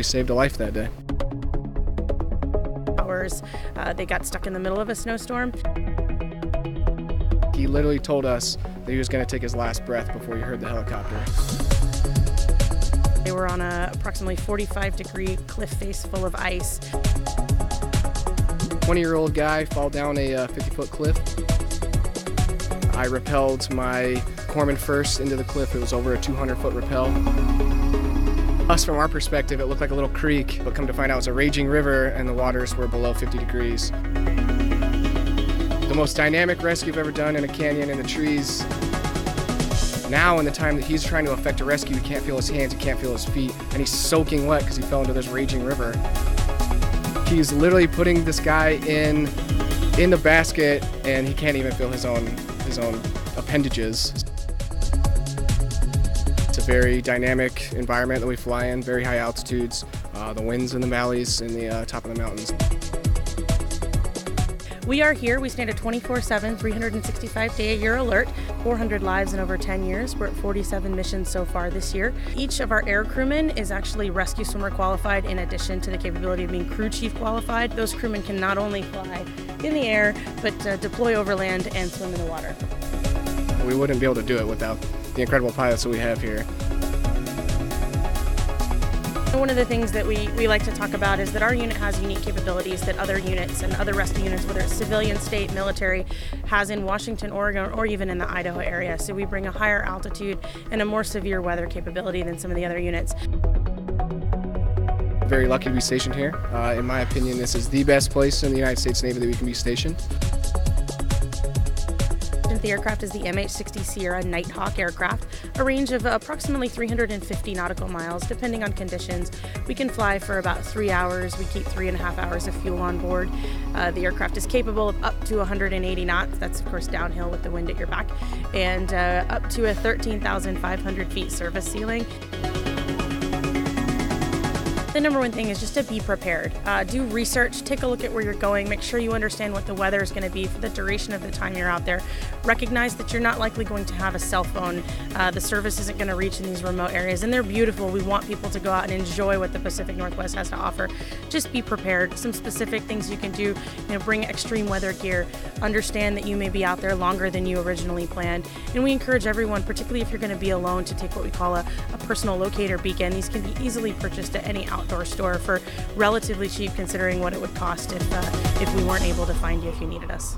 literally saved a life that day. They got stuck in the middle of a snowstorm. He literally told us that he was going to take his last breath before he heard the helicopter. They were on a approximately 45-degree cliff face full of ice. 20-year-old guy fall down a 50-foot cliff. I rappelled my corpsman first into the cliff. It was over a 200-foot rappel. Us, from our perspective, it looked like a little creek, but come to find out it was a raging river and the waters were below 50 degrees. The most dynamic rescue I've ever done in a canyon in the trees. Now, in the time that he's trying to effect a rescue, he can't feel his hands, he can't feel his feet, and he's soaking wet because he fell into this raging river. He's literally putting this guy in the basket, and he can't even feel his own appendages. It's a very dynamic environment that we fly in, very high altitudes, the winds in the valleys and the top of the mountains. We are here. We stand a 24/7, 365-day-a-year alert, 400 lives in over 10 years. We're at 47 missions so far this year. Each of our air crewmen is actually rescue swimmer qualified in addition to the capability of being crew chief qualified. Those crewmen can not only fly in the air, but deploy over land and swim in the water. We wouldn't be able to do it without the incredible pilots that we have here. One of the things that we like to talk about is that our unit has unique capabilities that other units and other rescue units, whether it's civilian, state, military, has in Washington, Oregon, or even in the Idaho area. So we bring a higher altitude and a more severe weather capability than some of the other units. Very lucky to be stationed here. In my opinion, this is the best place in the United States Navy that we can be stationed. The aircraft is the MH-60 Knighthawk aircraft, a range of approximately 350 nautical miles, depending on conditions. We can fly for about 3 hours. We keep 3.5 hours of fuel on board. The aircraft is capable of up to 180 knots. That's, of course, downhill with the wind at your back, and up to a 13,500 feet service ceiling. The number one thing is just to be prepared. Do research, take a look at where you're going, make sure you understand what the weather is going to be for the duration of the time you're out there. Recognize that you're not likely going to have a cell phone. The service isn't going to reach in these remote areas, and they're beautiful. We want people to go out and enjoy what the Pacific Northwest has to offer. Just be prepared. Some specific things you can do, bring extreme weather gear. Understand that you may be out there longer than you originally planned. And we encourage everyone, particularly if you're going to be alone, to take what we call a personal locator beacon. These can be easily purchased at any outdoor store for relatively cheap, considering what it would cost if we weren't able to find you if you needed us.